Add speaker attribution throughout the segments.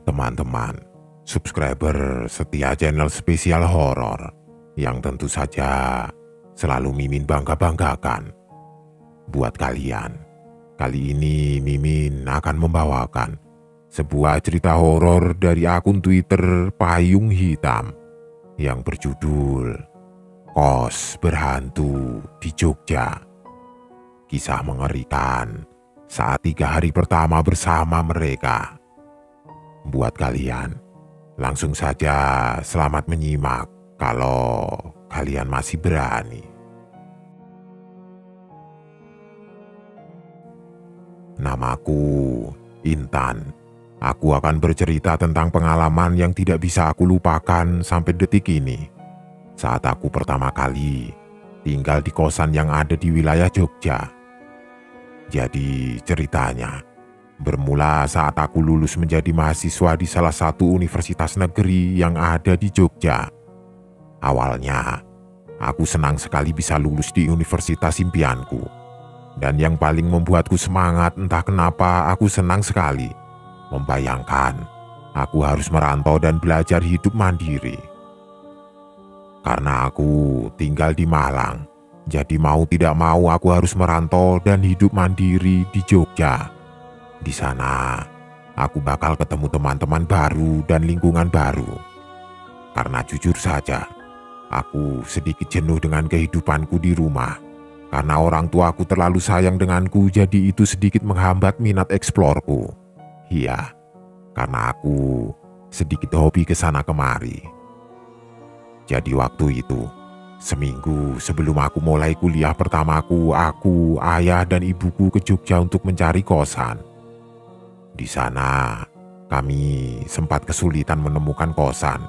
Speaker 1: teman-teman, subscriber setia channel spesial horor yang tentu saja selalu Mimin bangga-banggakan. Buat kalian, kali ini Mimin akan membawakan sebuah cerita horor dari akun Twitter Payung Hitam yang berjudul Kos Berhantu di Jogja. Kisah mengerikan saat 3 hari pertama bersama mereka. Buat kalian, langsung saja selamat menyimak kalau kalian masih berani. Namaku Intan. Aku akan bercerita tentang pengalaman yang tidak bisa aku lupakan sampai detik ini. Saat aku pertama kali tinggal di kosan yang ada di wilayah Jogja. Jadi ceritanya bermula saat aku lulus menjadi mahasiswa di salah satu universitas negeri yang ada di Jogja. Awalnya, aku senang sekali bisa lulus di universitas impianku. Dan yang paling membuatku semangat entah kenapa aku senang sekali membayangkan aku harus merantau dan belajar hidup mandiri. Karena aku tinggal di Malang, jadi mau tidak mau aku harus merantau dan hidup mandiri di Jogja. Di sana, aku bakal ketemu teman-teman baru dan lingkungan baru. Karena jujur saja, aku sedikit jenuh dengan kehidupanku di rumah. Karena orang tuaku terlalu sayang denganku, jadi itu sedikit menghambat minat eksplorku. Iya, karena aku sedikit hobi kesana kemari. Jadi waktu itu, seminggu sebelum aku mulai kuliah pertamaku, aku, ayah, dan ibuku ke Jogja untuk mencari kosan. Di sana, kami sempat kesulitan menemukan kosan.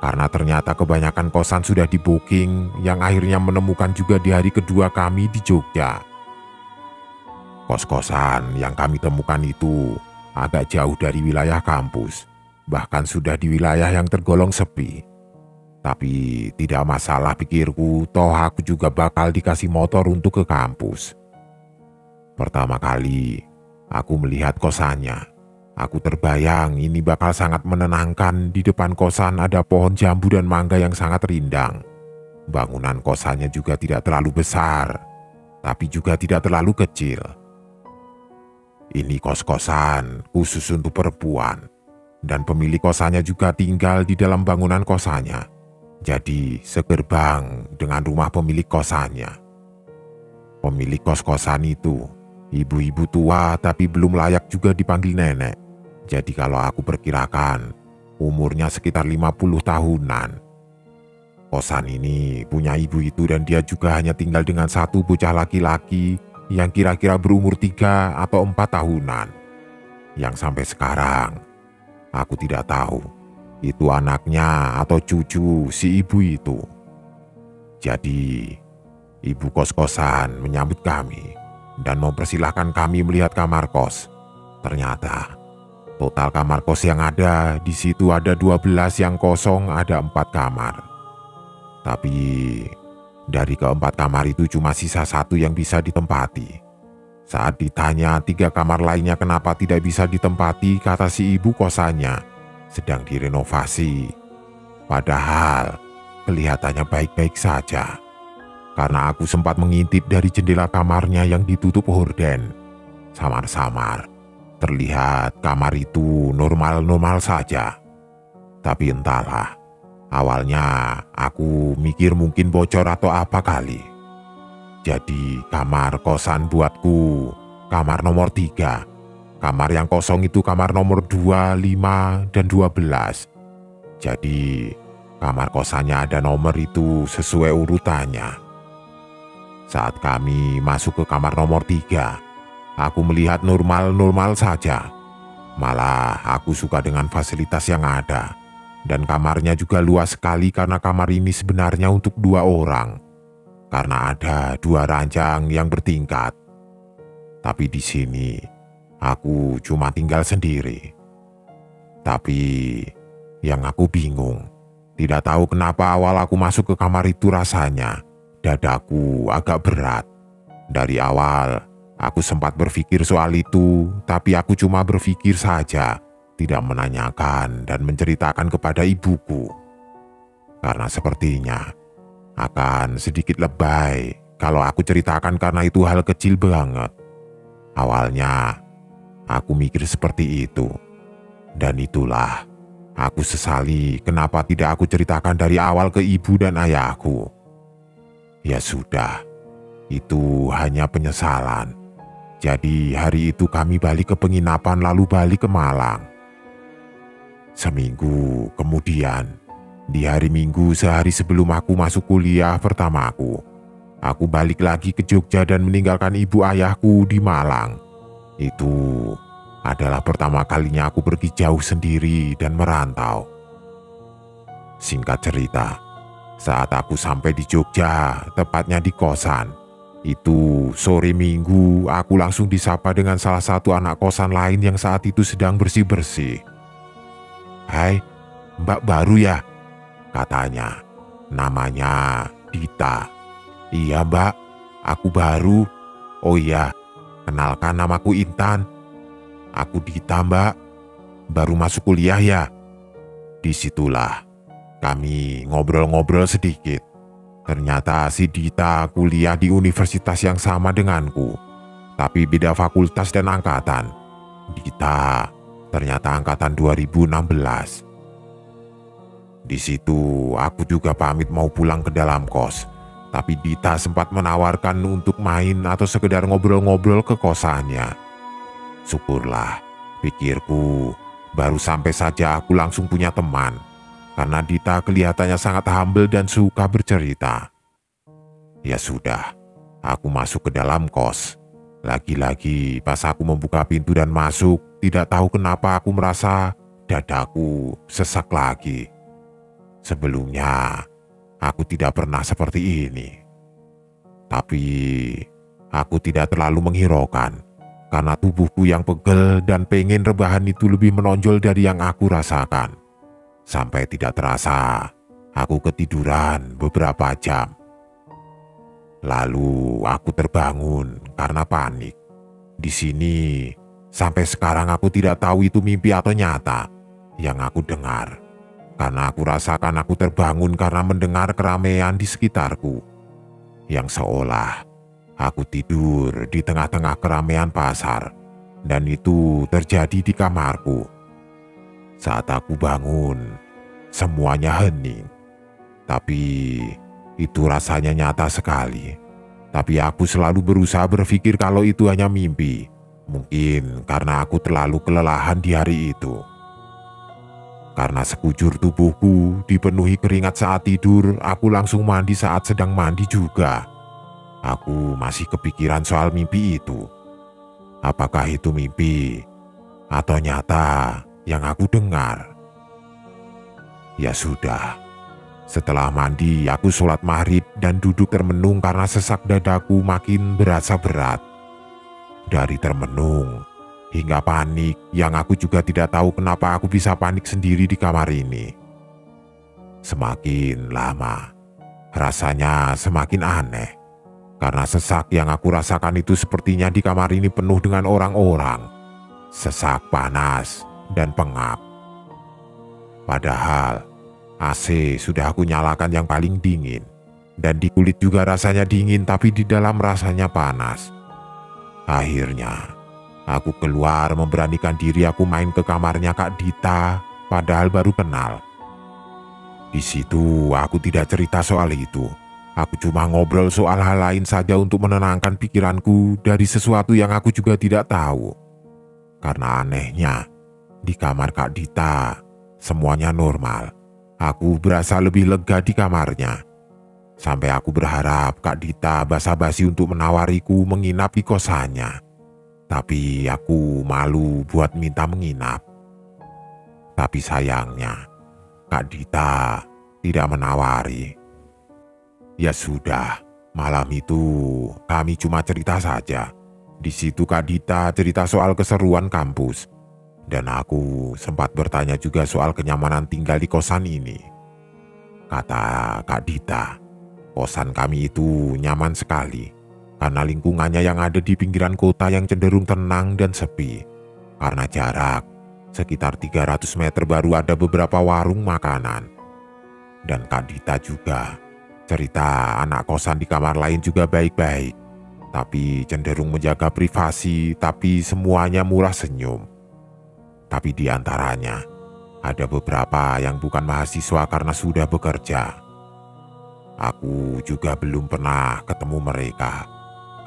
Speaker 1: Karena ternyata kebanyakan kosan sudah di-booking, yang akhirnya menemukan juga di hari kedua kami di Jogja. Kos-kosan yang kami temukan itu agak jauh dari wilayah kampus, bahkan sudah di wilayah yang tergolong sepi. Tapi tidak masalah pikirku, toh aku juga bakal dikasih motor untuk ke kampus. Pertama kali aku melihat kosannya, aku terbayang ini bakal sangat menenangkan. Di depan kosan ada pohon jambu dan mangga yang sangat rindang. Bangunan kosannya juga tidak terlalu besar, tapi juga tidak terlalu kecil. Ini kos-kosan khusus untuk perempuan, dan pemilik kosannya juga tinggal di dalam bangunan kosannya. Jadi segerbang dengan rumah pemilik kosannya. Pemilik kos-kosan itu ibu-ibu tua tapi belum layak juga dipanggil nenek. Jadi kalau aku perkirakan umurnya sekitar 50 tahunan. Kosan ini punya ibu itu dan dia juga hanya tinggal dengan satu bocah laki-laki yang kira-kira berumur 3 atau 4 tahunan. Yang sampai sekarang aku tidak tahu itu anaknya atau cucu si ibu itu. Jadi ibu kos-kosan menyambut kami dan mempersilahkan kami melihat kamar kos. Ternyata total kamar kos yang ada di situ ada 12, yang kosong ada 4 kamar. Tapi dari keempat kamar itu cuma sisa 1 yang bisa ditempati. Saat ditanya 3 kamar lainnya kenapa tidak bisa ditempati, kata si ibu kosannya sedang direnovasi. Padahal kelihatannya baik-baik saja. Karena aku sempat mengintip dari jendela kamarnya yang ditutup horden. Samar-samar terlihat kamar itu normal-normal saja. Tapi entahlah, awalnya aku mikir mungkin bocor atau apa kali. Jadi kamar kosan buatku kamar nomor 3. Kamar yang kosong itu kamar nomor 2, 5, dan 12. Jadi kamar kosannya ada nomor itu sesuai urutannya. Saat kami masuk ke kamar nomor 3, aku melihat normal-normal saja. Malah aku suka dengan fasilitas yang ada. Dan kamarnya juga luas sekali karena kamar ini sebenarnya untuk 2 orang. Karena ada 2 ranjang yang bertingkat. Tapi di sini aku cuma tinggal sendiri. Tapi yang aku bingung, tidak tahu kenapa awal aku masuk ke kamar itu rasanya dadaku agak berat. Dari awal aku sempat berpikir soal itu, tapi aku cuma berpikir saja, tidak menanyakan dan menceritakan kepada ibuku. Karena sepertinya akan sedikit lebay kalau aku ceritakan karena itu hal kecil banget. Awalnya aku mikir seperti itu. Dan itulah aku sesali kenapa tidak aku ceritakan dari awal ke ibu dan ayahku. Ya sudah, itu hanya penyesalan. Jadi hari itu kami balik ke penginapan lalu balik ke Malang. Seminggu kemudian, di hari Minggu sehari sebelum aku masuk kuliah pertamaku, aku balik lagi ke Jogja dan meninggalkan ibu ayahku di Malang. Itu adalah pertama kalinya aku pergi jauh sendiri dan merantau. Singkat cerita, saat aku sampai di Jogja, tepatnya di kosan, itu sore Minggu aku langsung disapa dengan salah satu anak kosan lain yang saat itu sedang bersih-bersih. "Hai, Mbak baru ya?" katanya. Namanya Dita. "Iya Mbak, aku baru." "Oh iya, kenalkan namaku Intan." "Aku Dita Mbak, baru masuk kuliah ya." Disitulah kami ngobrol-ngobrol sedikit. Ternyata si Dita kuliah di universitas yang sama denganku, tapi beda fakultas dan angkatan. Dita ternyata angkatan 2016. Di situ aku juga pamit mau pulang ke dalam kos, tapi Dita sempat menawarkan untuk main atau sekedar ngobrol-ngobrol ke kosannya. Syukurlah, pikirku, baru sampai saja aku langsung punya teman. Karena Dita kelihatannya sangat humble dan suka bercerita. Ya sudah, aku masuk ke dalam kos. Lagi-lagi pas aku membuka pintu dan masuk, tidak tahu kenapa aku merasa dadaku sesak lagi. Sebelumnya, aku tidak pernah seperti ini. Tapi, aku tidak terlalu menghiraukan. Karena tubuhku yang pegel dan pengen rebahan itu lebih menonjol dari yang aku rasakan. Sampai tidak terasa, aku ketiduran beberapa jam. Lalu aku terbangun karena panik. Di sini, sampai sekarang aku tidak tahu itu mimpi atau nyata yang aku dengar. Karena aku rasakan aku terbangun karena mendengar keramaian di sekitarku. Yang seolah aku tidur di tengah-tengah keramaian pasar. Dan itu terjadi di kamarku. Saat aku bangun, semuanya hening. Tapi itu rasanya nyata sekali. Tapi aku selalu berusaha berpikir kalau itu hanya mimpi. Mungkin karena aku terlalu kelelahan di hari itu. Karena sekujur tubuhku dipenuhi keringat saat tidur, aku langsung mandi saat sedang mandi juga. Aku masih kepikiran soal mimpi itu. Apakah itu mimpi atau nyata yang aku dengar? Ya sudah, setelah mandi aku sholat maghrib dan duduk termenung karena sesak dadaku makin berasa berat. Dari termenung hingga panik yang aku juga tidak tahu kenapa aku bisa panik sendiri di kamar ini. Semakin lama, rasanya semakin aneh. Karena sesak yang aku rasakan itu sepertinya di kamar ini penuh dengan orang-orang. Sesak panas dan pengap. Padahal AC sudah aku nyalakan yang paling dingin. Dan di kulit juga rasanya dingin tapi di dalam rasanya panas. Akhirnya, aku keluar memberanikan diri aku main ke kamarnya Kak Dita, padahal baru kenal. Di situ aku tidak cerita soal itu. Aku cuma ngobrol soal hal lain saja untuk menenangkan pikiranku dari sesuatu yang aku juga tidak tahu. Karena anehnya, di kamar Kak Dita, semuanya normal. Aku berasa lebih lega di kamarnya. Sampai aku berharap Kak Dita basa-basi untuk menawariku menginap di kosannya. Tapi aku malu buat minta menginap. Tapi sayangnya, Kak Dita tidak menawari. Ya sudah, malam itu kami cuma cerita saja. Di situ Kak Dita cerita soal keseruan kampus. Dan aku sempat bertanya juga soal kenyamanan tinggal di kosan ini. Kata Kak Dita, kosan kami itu nyaman sekali. Karena lingkungannya yang ada di pinggiran kota yang cenderung tenang dan sepi. Karena jarak Sekitar 300 meter baru ada beberapa warung makanan. Dan Kak Dita juga. Cerita anak kosan di kamar lain juga baik-baik. Tapi cenderung menjaga privasi, tapi semuanya murah senyum. Tapi di antaranya, ada beberapa yang bukan mahasiswa karena sudah bekerja. Aku juga belum pernah ketemu mereka,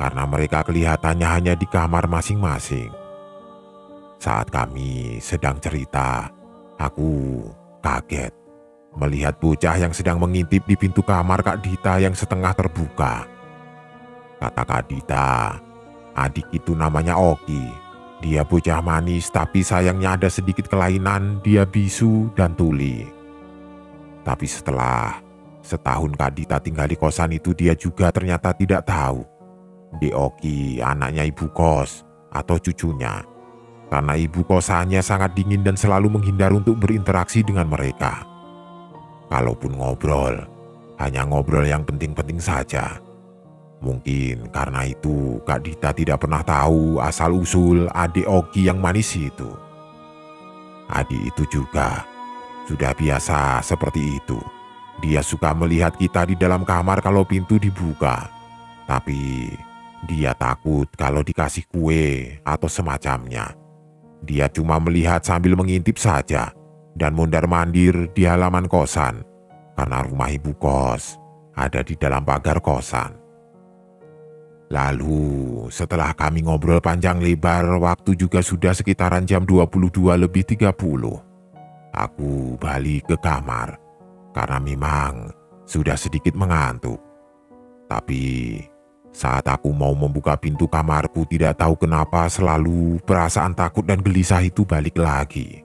Speaker 1: karena mereka kelihatannya hanya di kamar masing-masing. Saat kami sedang cerita, aku kaget melihat bocah yang sedang mengintip di pintu kamar Kak Dita yang setengah terbuka. Kata Kak Dita, adik itu namanya Oki. Dia bocah manis, tapi sayangnya ada sedikit kelainan, dia bisu dan tuli. Tapi setelah setahun Kak Dita tinggal di kosan itu, dia juga ternyata tidak tahu Dek Oki anaknya ibu kos atau cucunya. Karena ibu kosannya sangat dingin dan selalu menghindar untuk berinteraksi dengan mereka. Kalaupun ngobrol, hanya ngobrol yang penting-penting saja. Mungkin karena itu Kak Dita tidak pernah tahu asal-usul adik Oki yang manis itu. Adik itu juga sudah biasa seperti itu. Dia suka melihat kita di dalam kamar kalau pintu dibuka. Tapi dia takut kalau dikasih kue atau semacamnya. Dia cuma melihat sambil mengintip saja dan mondar-mandir di halaman kosan. Karena rumah ibu kos ada di dalam pagar kosan. Lalu setelah kami ngobrol panjang lebar, waktu juga sudah sekitaran jam 22:30. Aku balik ke kamar karena memang sudah sedikit mengantuk. Tapi saat aku mau membuka pintu kamarku, tidak tahu kenapa selalu perasaan takut dan gelisah itu balik lagi.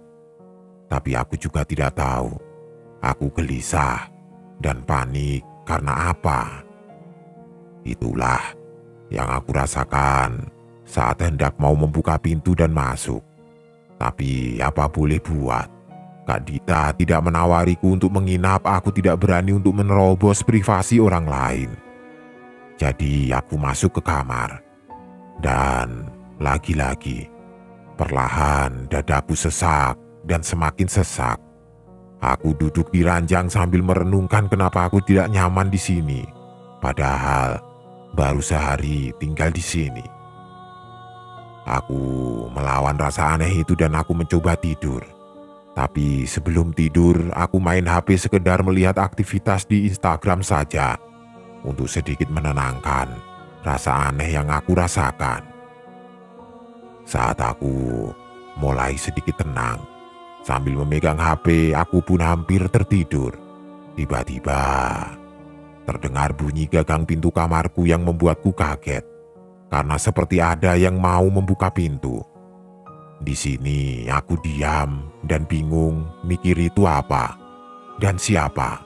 Speaker 1: Tapi aku juga tidak tahu aku gelisah dan panik karena apa. Itulah yang aku rasakan saat hendak mau membuka pintu dan masuk. Tapi apa boleh buat, Kak Dita tidak menawariku untuk menginap. Aku tidak berani untuk menerobos privasi orang lain. Jadi aku masuk ke kamar. Dan lagi-lagi perlahan dadaku sesak dan semakin sesak. Aku duduk di ranjang sambil merenungkan kenapa aku tidak nyaman di sini. Padahal baru sehari tinggal di sini. Aku melawan rasa aneh itu dan aku mencoba tidur. Tapi sebelum tidur, aku main HP sekedar melihat aktivitas di Instagram saja untuk sedikit menenangkan rasa aneh yang aku rasakan. Saat aku mulai sedikit tenang, sambil memegang HP, aku pun hampir tertidur. Tiba-tiba terdengar bunyi gagang pintu kamarku yang membuatku kaget. Karena seperti ada yang mau membuka pintu. Di sini aku diam dan bingung mikir itu apa dan siapa.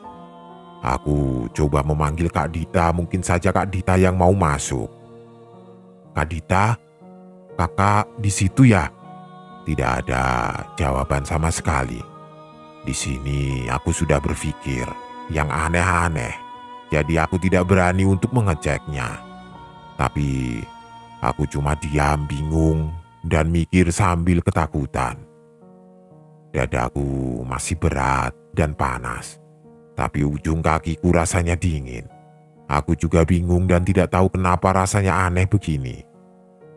Speaker 1: Aku coba memanggil Kak Dita, mungkin saja Kak Dita yang mau masuk. Kak Dita, kakak di situ ya? Tidak ada jawaban sama sekali. Di sini aku sudah berpikir yang aneh-aneh, jadi aku tidak berani untuk mengeceknya. Tapi aku cuma diam bingung dan mikir sambil ketakutan. Dadaku masih berat dan panas, tapi ujung kakiku rasanya dingin. Aku juga bingung dan tidak tahu kenapa rasanya aneh begini.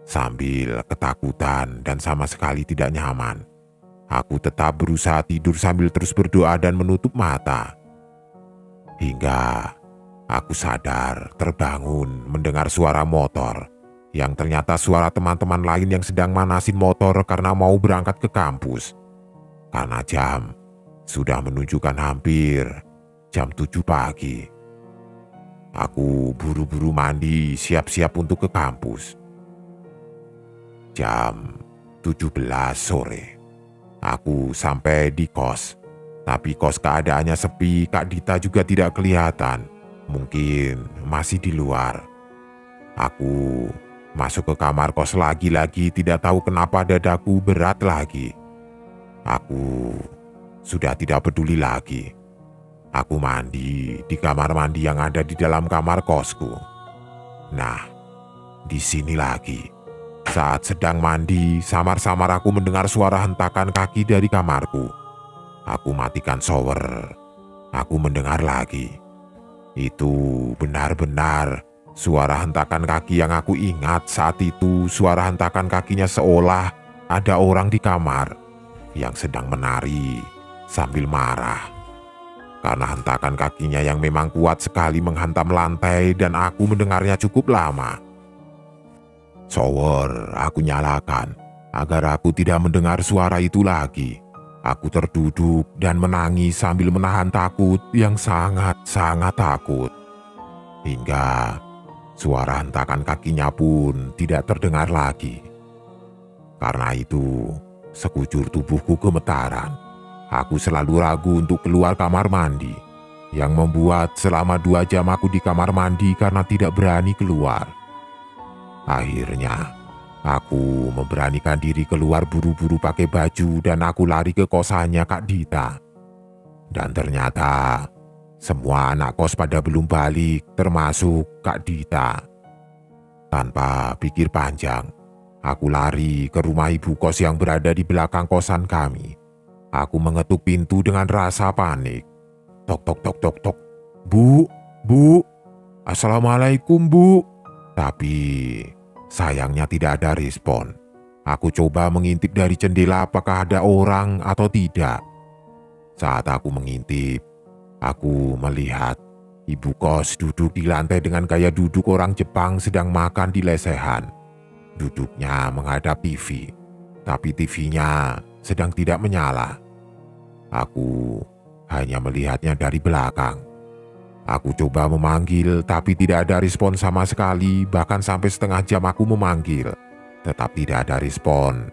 Speaker 1: Sambil ketakutan dan sama sekali tidak nyaman, aku tetap berusaha tidur sambil terus berdoa dan menutup mata. Hingga aku sadar terbangun mendengar suara motor, yang ternyata suara teman-teman lain yang sedang manasin motor karena mau berangkat ke kampus. Karena jam sudah menunjukkan hampir jam 7 pagi. Aku buru-buru mandi siap-siap untuk ke kampus. Jam 17 sore, aku sampai di kos. Tapi kos keadaannya sepi, Kak Dita juga tidak kelihatan. Mungkin masih di luar. Aku masuk ke kamar kos lagi-lagi, tidak tahu kenapa dadaku berat lagi. Aku sudah tidak peduli lagi. Aku mandi di kamar mandi yang ada di dalam kamar kosku. Nah, di sini lagi Saat sedang mandi, samar-samar aku mendengar suara hentakan kaki dari kamarku. Aku matikan shower. Aku mendengar lagi. Itu benar-benar suara hentakan kaki yang aku ingat. Saat itu suara hentakan kakinya seolah ada orang di kamar yang sedang menari sambil marah. Karena hentakan kakinya yang memang kuat sekali menghantam lantai dan aku mendengarnya cukup lama. Shower aku nyalakan agar aku tidak mendengar suara itu lagi. Aku terduduk dan menangis sambil menahan takut yang sangat-sangat takut. Hingga suara hentakan kakinya pun tidak terdengar lagi. Karena itu, sekujur tubuhku gemetaran. Aku selalu ragu untuk keluar kamar mandi, yang membuat selama 2 jam aku di kamar mandi karena tidak berani keluar. Akhirnya, aku memberanikan diri keluar buru-buru pakai baju dan aku lari ke kosannya Kak Dita. Dan ternyata semua anak kos pada belum balik, termasuk Kak Dita. Tanpa pikir panjang, aku lari ke rumah ibu kos yang berada di belakang kosan kami. Aku mengetuk pintu dengan rasa panik. Tok tok tok tok tok. Bu, Assalamualaikum Bu. Tapi sayangnya tidak ada respon. Aku coba mengintip dari jendela apakah ada orang atau tidak. Saat aku mengintip, aku melihat ibu kos duduk di lantai dengan gaya duduk orang Jepang sedang makan di lesehan. Duduknya menghadap TV, tapi TV-nya sedang tidak menyala. Aku hanya melihatnya dari belakang. Aku coba memanggil tapi tidak ada respon sama sekali, bahkan sampai setengah jam aku memanggil. Tetap tidak ada respon.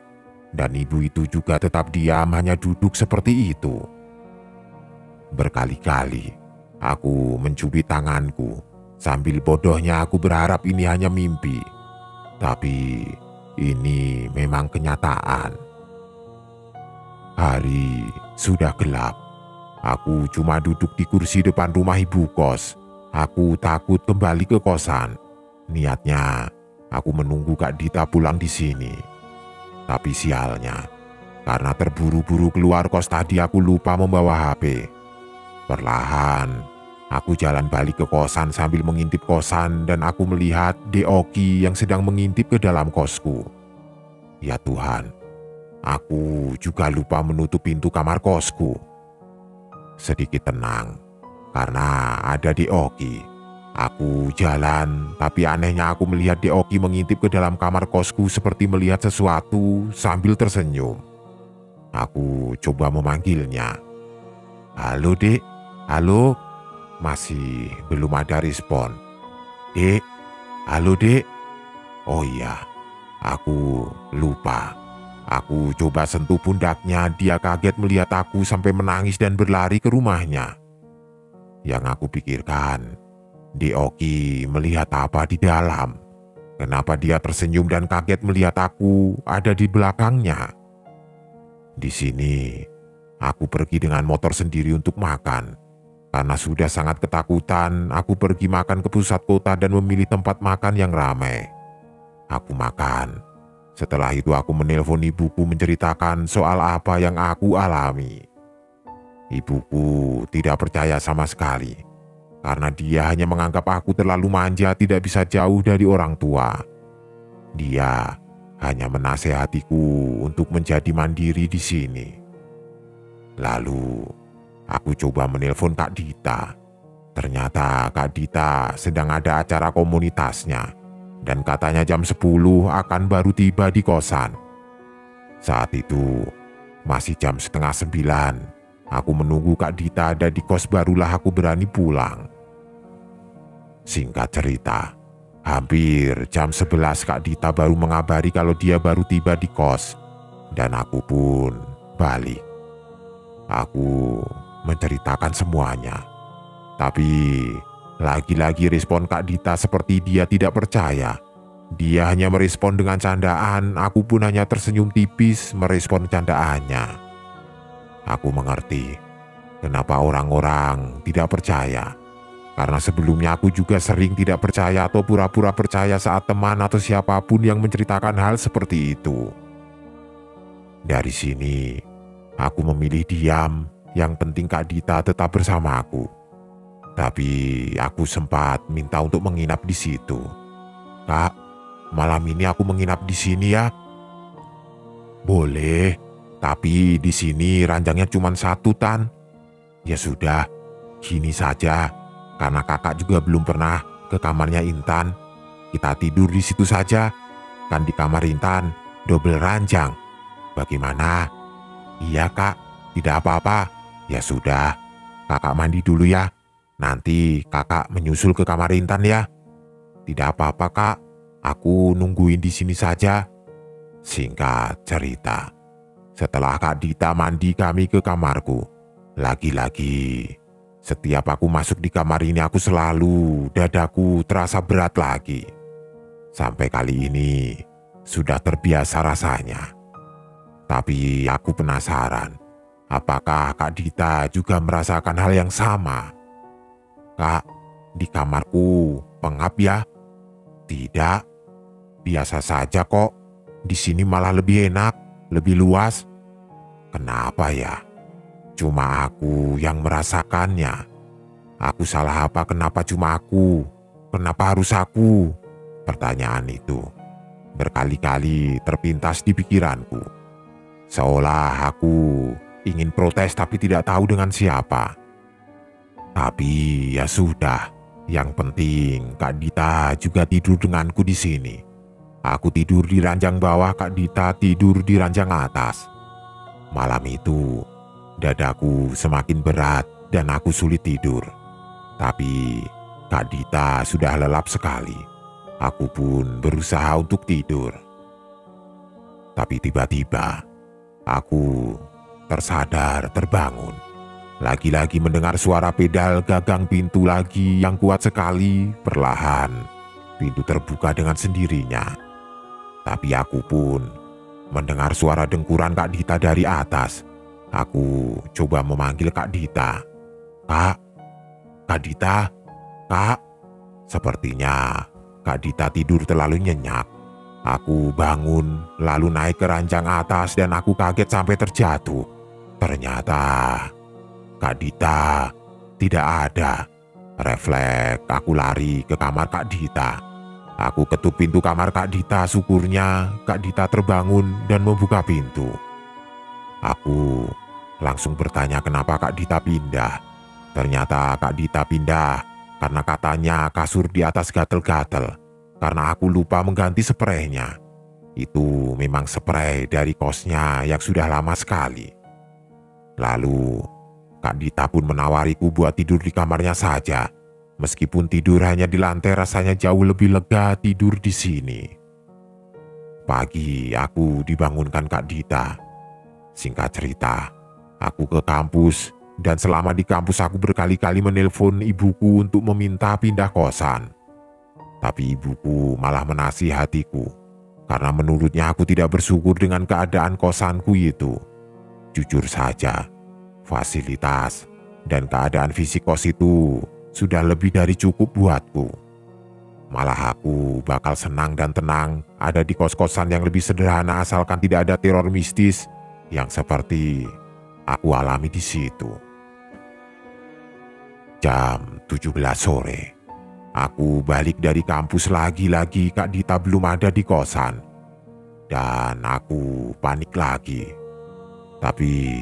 Speaker 1: Dan ibu itu juga tetap diam hanya duduk seperti itu. Berkali-kali aku mencubit tanganku. Sambil bodohnya aku berharap ini hanya mimpi. Tapi ini memang kenyataan. Hari sudah gelap. Aku cuma duduk di kursi depan rumah ibu kos. Aku takut kembali ke kosan. Niatnya, aku menunggu Kak Dita pulang di sini. Tapi sialnya, karena terburu-buru keluar kos tadi aku lupa membawa HP. Perlahan, aku jalan balik ke kosan sambil mengintip kosan dan aku melihat Deoki yang sedang mengintip ke dalam kosku. Ya Tuhan, aku juga lupa menutup pintu kamar kosku. Sedikit tenang, karena ada Deoki. Aku jalan, tapi anehnya aku melihat Deoki mengintip ke dalam kamar kosku seperti melihat sesuatu sambil tersenyum. Aku coba memanggilnya. Halo Dek, halo. Masih belum ada respon. Dek, halo Dek. Oh iya, aku lupa. Aku coba sentuh pundaknya, dia kaget melihat aku sampai menangis dan berlari ke rumahnya. Yang aku pikirkan, Deoki melihat apa di dalam? Kenapa dia tersenyum dan kaget melihat aku ada di belakangnya? Di sini, aku pergi dengan motor sendiri untuk makan. Karena sudah sangat ketakutan, aku pergi makan ke pusat kota dan memilih tempat makan yang ramai. Aku makan. Setelah itu aku menelpon ibuku menceritakan soal apa yang aku alami. Ibuku tidak percaya sama sekali, karena dia hanya menganggap aku terlalu manja tidak bisa jauh dari orang tua. Dia hanya menasehatiku untuk menjadi mandiri di sini. Lalu aku coba menelpon Kak Dita. Ternyata Kak Dita sedang ada acara komunitasnya. Dan katanya jam 10 akan baru tiba di kosan. Saat itu masih jam setengah 9. Aku menunggu Kak Dita ada di kos barulah aku berani pulang. Singkat cerita, hampir jam 11 Kak Dita baru mengabari kalau dia baru tiba di kos. Dan aku pun balik. Aku menceritakan semuanya. Tapi lagi-lagi respon Kak Dita seperti dia tidak percaya. Dia hanya merespon dengan candaan, aku pun hanya tersenyum tipis merespon candaannya. Aku mengerti kenapa orang-orang tidak percaya. Karena sebelumnya aku juga sering tidak percaya atau pura-pura percaya saat teman atau siapapun yang menceritakan hal seperti itu. Dari sini, aku memilih diam, yang penting Kak Dita tetap bersama aku. Tapi aku sempat minta untuk menginap di situ. "Kak, malam ini aku menginap di sini ya." "Boleh, tapi di sini ranjangnya cuma satu, Tan." "Ya sudah, gini saja. Karena kakak juga belum pernah ke kamarnya Intan, kita tidur di situ saja. Kan di kamar Intan double ranjang. Bagaimana?" "Iya kak, tidak apa-apa." "Ya sudah, kakak mandi dulu ya. Nanti kakak menyusul ke kamar Intan ya." "Tidak apa-apa kak, aku nungguin di sini saja." Singkat cerita, setelah Kak Dita mandi kami ke kamarku. Lagi-lagi, setiap aku masuk di kamar ini aku selalu dadaku terasa berat lagi. Sampai kali ini sudah terbiasa rasanya. Tapi aku penasaran, apakah Kak Dita juga merasakan hal yang sama? "Kak, di kamarku pengap ya?" "Tidak, biasa saja kok. Di sini malah lebih enak, lebih luas." "Kenapa ya? Cuma aku yang merasakannya. Aku salah apa? Kenapa cuma aku? Kenapa harus aku?" Pertanyaan itu berkali-kali terpintas di pikiranku. Seolah aku ingin protes tapi tidak tahu dengan siapa. Tapi ya sudah, yang penting Kak Dita juga tidur denganku di sini. Aku tidur di ranjang bawah, Kak Dita tidur di ranjang atas. Malam itu, dadaku semakin berat dan aku sulit tidur. Tapi Kak Dita sudah lelap sekali. Aku pun berusaha untuk tidur. Tapi tiba-tiba, aku tersadar terbangun. Lagi-lagi mendengar suara pedal gagang pintu lagi yang kuat sekali. Perlahan, pintu terbuka dengan sendirinya. Tapi aku pun mendengar suara dengkuran Kak Dita dari atas. Aku coba memanggil Kak Dita. "Kak, Kak Dita, Kak." Sepertinya Kak Dita tidur terlalu nyenyak. Aku bangun lalu naik ke ranjang atas dan aku kaget sampai terjatuh. Ternyata Kak Dita tidak ada. Refleks aku lari ke kamar Kak Dita. Aku ketuk pintu kamar Kak Dita, syukurnya Kak Dita terbangun dan membuka pintu. Aku langsung bertanya kenapa Kak Dita pindah. Ternyata Kak Dita pindah karena katanya kasur di atas gatel-gatel. Karena aku lupa mengganti spraynya. Itu memang spray dari kosnya yang sudah lama sekali. Lalu Kak Dita pun menawariku buat tidur di kamarnya saja. Meskipun tidur hanya di lantai, rasanya jauh lebih lega tidur di sini. Pagi aku dibangunkan Kak Dita. Singkat cerita, aku ke kampus dan selama di kampus aku berkali-kali menelpon ibuku untuk meminta pindah kosan. Tapi ibuku malah menasihatiku karena menurutnya aku tidak bersyukur dengan keadaan kosanku itu. Jujur saja, fasilitas dan keadaan fisik kos itu sudah lebih dari cukup buatku. Malah aku bakal senang dan tenang ada di kos-kosan yang lebih sederhana asalkan tidak ada teror mistis yang seperti aku alami di situ. Jam 17 sore, aku balik dari kampus. Lagi-lagi Kak Dita belum ada di kosan. Dan aku panik lagi. Tapi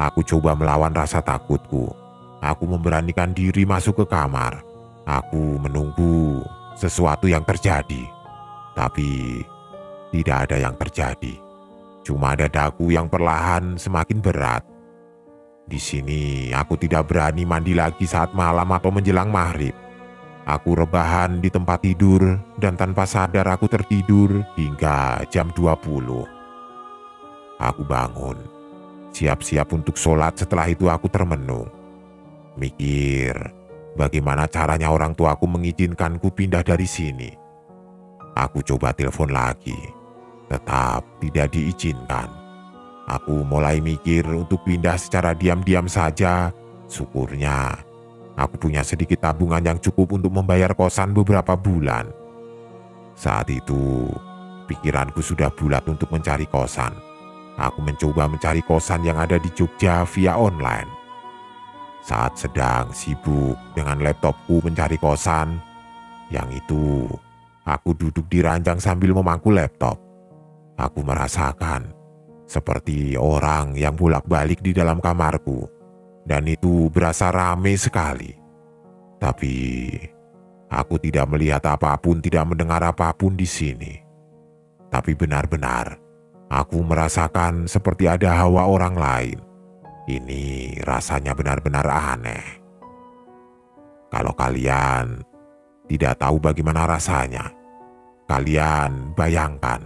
Speaker 1: aku coba melawan rasa takutku. Aku memberanikan diri masuk ke kamar. Aku menunggu sesuatu yang terjadi. Tapi tidak ada yang terjadi. Cuma dadaku yang perlahan semakin berat. Di sini aku tidak berani mandi lagi saat malam atau menjelang maghrib. Aku rebahan di tempat tidur dan tanpa sadar aku tertidur hingga jam 20. Aku bangun, siap-siap untuk sholat. Setelah itu aku termenung. Mikir, bagaimana caranya orang tuaku mengizinkanku pindah dari sini. Aku coba telepon lagi, tetap tidak diizinkan. Aku mulai mikir untuk pindah secara diam-diam saja. Syukurnya Aku punya sedikit tabungan yang cukup untuk membayar kosan beberapa bulan. Saat itu, pikiranku sudah bulat untuk mencari kosan. Aku mencoba mencari kosan yang ada di Jogja via online. Saat sedang sibuk dengan laptopku mencari kosan, yang itu aku duduk di ranjang sambil memangku laptop. Aku merasakan seperti orang yang bolak-balik di dalam kamarku, dan itu berasa rame sekali. Tapi aku tidak melihat apapun, tidak mendengar apapun di sini. Tapi benar-benar aku merasakan seperti ada hawa orang lain. Ini rasanya benar-benar aneh. Kalau kalian tidak tahu bagaimana rasanya, kalian bayangkan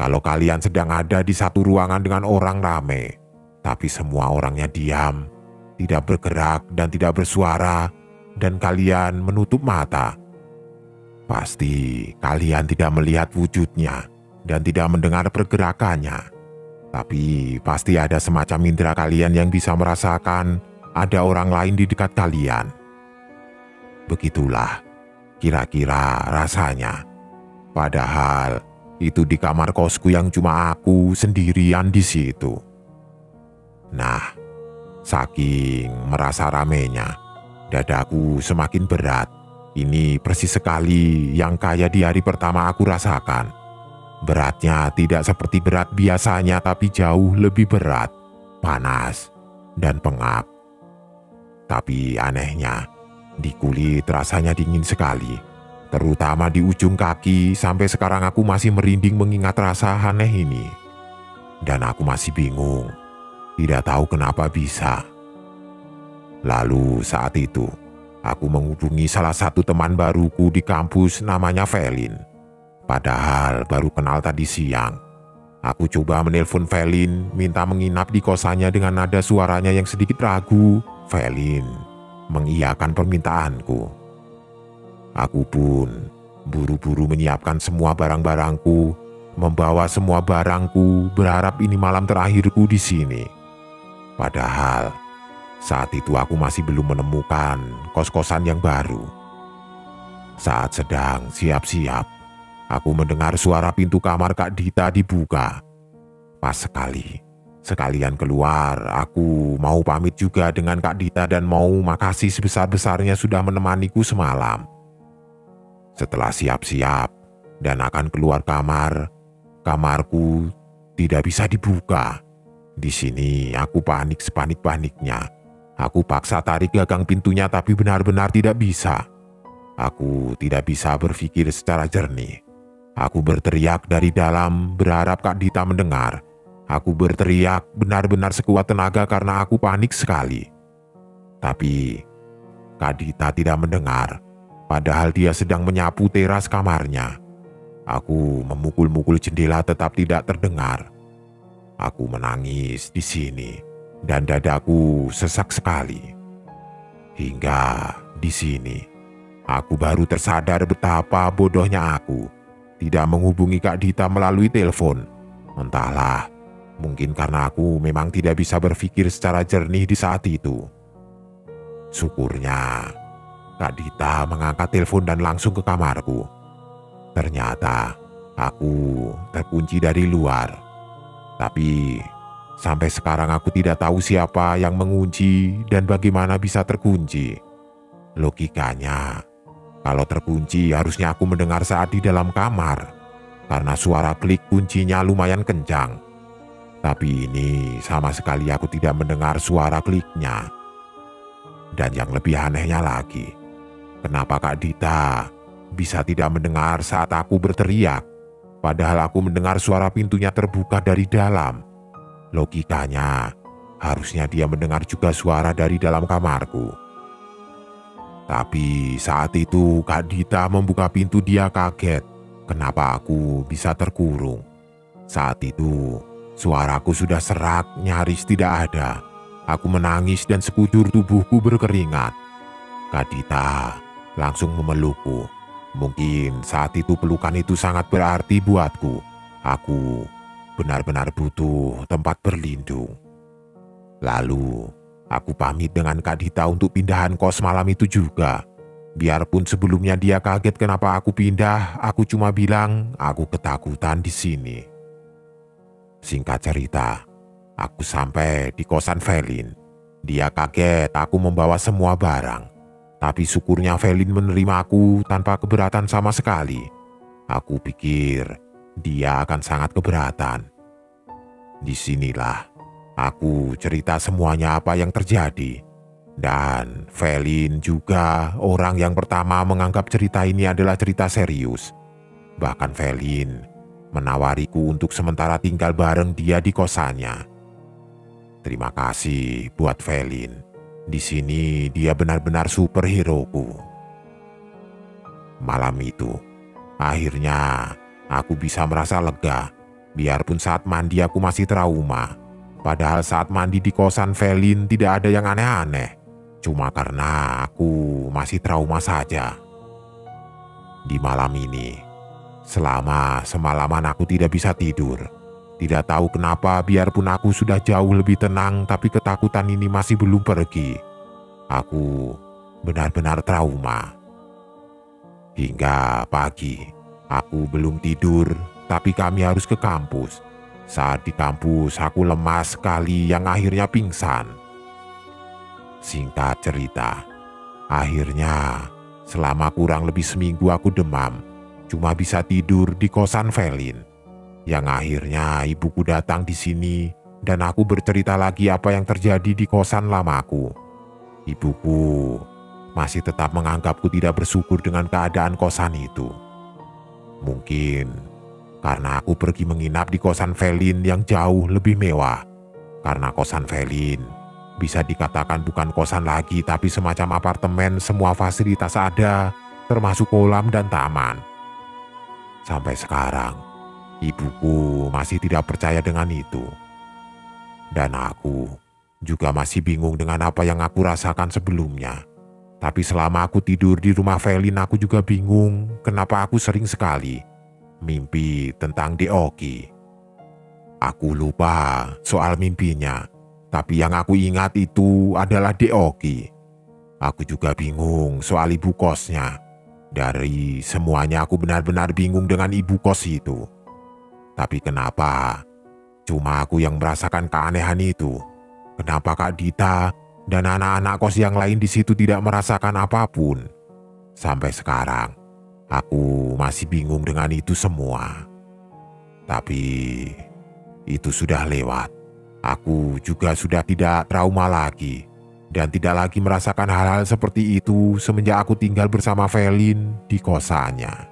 Speaker 1: kalau kalian sedang ada di satu ruangan dengan orang rame, tapi semua orangnya diam, tidak bergerak dan tidak bersuara, dan kalian menutup mata. Pasti kalian tidak melihat wujudnya dan tidak mendengar pergerakannya. Tapi pasti ada semacam indera kalian yang bisa merasakan ada orang lain di dekat kalian. Begitulah kira-kira rasanya. Padahal itu di kamar kosku yang cuma aku sendirian di situ. Nah, saking merasa ramenya, dadaku semakin berat. Ini persis sekali yang kayak di hari pertama aku rasakan. Beratnya tidak seperti berat biasanya, tapi jauh lebih berat, panas, dan pengap. Tapi anehnya, di kulit rasanya dingin sekali, terutama di ujung kaki. Sampai sekarang aku masih merinding mengingat rasa aneh ini. Dan aku masih bingung, tidak tahu kenapa bisa. Lalu saat itu, aku menghubungi salah satu teman baruku di kampus namanya Velin. Padahal baru kenal tadi siang. Aku coba menelpon Velin, minta menginap di kosannya dengan nada suaranya yang sedikit ragu. Velin mengiyakan permintaanku. Aku pun buru-buru menyiapkan semua barang-barangku, membawa semua barangku, berharap ini malam terakhirku di sini. Padahal saat itu aku masih belum menemukan kos-kosan yang baru. Saat sedang siap-siap, aku mendengar suara pintu kamar Kak Dita dibuka. Pas sekalian keluar, aku mau pamit juga dengan Kak Dita dan mau makasih sebesar-besarnya sudah menemaniku semalam. Setelah siap-siap dan akan keluar kamar, kamarku tidak bisa dibuka. Di sini aku panik sepanik-paniknya. Aku paksa tarik gagang pintunya tapi benar-benar tidak bisa. Aku tidak bisa berpikir secara jernih. Aku berteriak dari dalam, berharap Kak Dita mendengar. Aku berteriak benar-benar sekuat tenaga karena aku panik sekali. Tapi Kak Dita tidak mendengar, padahal dia sedang menyapu teras kamarnya. Aku memukul-mukul jendela tetap tidak terdengar. Aku menangis di sini dan dadaku sesak sekali. Hingga di sini, aku baru tersadar betapa bodohnya aku. Tidak menghubungi Kak Dita melalui telepon. Entahlah, mungkin karena aku memang tidak bisa berpikir secara jernih di saat itu. Syukurnya, Kak Dita mengangkat telepon dan langsung ke kamarku. Ternyata, aku terkunci dari luar. Tapi, sampai sekarang aku tidak tahu siapa yang mengunci dan bagaimana bisa terkunci. Logikanya, kalau terkunci harusnya aku mendengar saat di dalam kamar, karena suara klik kuncinya lumayan kencang. Tapi ini sama sekali aku tidak mendengar suara kliknya. Dan yang lebih anehnya lagi, kenapa Kak Dita bisa tidak mendengar saat aku berteriak, padahal aku mendengar suara pintunya terbuka dari dalam. Logikanya, harusnya dia mendengar juga suara dari dalam kamarku. Tapi saat itu Kak Dita membuka pintu, dia kaget. Kenapa aku bisa terkurung? Saat itu suaraku sudah serak, nyaris tidak ada. Aku menangis dan sekujur tubuhku berkeringat. Kak Dita langsung memelukku. Mungkin saat itu pelukan itu sangat berarti buatku. Aku benar-benar butuh tempat berlindung. Lalu Aku pamit dengan Kak Dita untuk pindahan kos malam itu juga. Biarpun sebelumnya dia kaget kenapa aku pindah, aku cuma bilang aku ketakutan di sini. Singkat cerita, aku sampai di kosan Velin. Dia kaget aku membawa semua barang. Tapi syukurnya Velin menerima aku tanpa keberatan sama sekali. Aku pikir dia akan sangat keberatan. Disinilah aku cerita semuanya apa yang terjadi. Dan Velin juga orang yang pertama menganggap cerita ini adalah cerita serius. Bahkan Velin menawariku untuk sementara tinggal bareng dia di kosannya. Terima kasih buat Velin. Di sini dia benar-benar superhero-ku. Malam itu, akhirnya aku bisa merasa lega. Biarpun saat mandi aku masih trauma. Padahal saat mandi di kosan Velin tidak ada yang aneh-aneh. Cuma karena aku masih trauma saja. Di malam ini, selama semalaman aku tidak bisa tidur. Tidak tahu kenapa biarpun aku sudah jauh lebih tenang, tapi ketakutan ini masih belum pergi. Aku benar-benar trauma. Hingga pagi, aku belum tidur, tapi kami harus ke kampus. Saat di kampus, aku lemas sekali yang akhirnya pingsan. Singkat cerita, akhirnya selama kurang lebih seminggu aku demam. Cuma bisa tidur di kosan Velin. Yang akhirnya ibuku datang di sini dan aku bercerita lagi apa yang terjadi di kosan lamaku. Ibuku masih tetap menganggapku tidak bersyukur dengan keadaan kosan itu. Mungkin karena aku pergi menginap di kosan Velin yang jauh lebih mewah. Karena kosan Velin bisa dikatakan bukan kosan lagi tapi semacam apartemen, semua fasilitas ada, termasuk kolam dan taman. Sampai sekarang, ibuku masih tidak percaya dengan itu. Dan aku juga masih bingung dengan apa yang aku rasakan sebelumnya. Tapi selama aku tidur di rumah Velin, aku juga bingung kenapa aku sering sekali mimpi tentang Deoki. Aku lupa soal mimpinya. Tapi yang aku ingat itu adalah Deoki. Aku juga bingung soal ibu kosnya. Dari semuanya aku benar-benar bingung dengan ibu kos itu. Tapi kenapa cuma aku yang merasakan keanehan itu? Kenapa Kak Dita dan anak-anak kos yang lain di situ tidak merasakan apapun? Sampai sekarang, aku masih bingung dengan itu semua. Tapi itu sudah lewat. Aku juga sudah tidak trauma lagi dan tidak lagi merasakan hal-hal seperti itu semenjak aku tinggal bersama Velin di kosannya.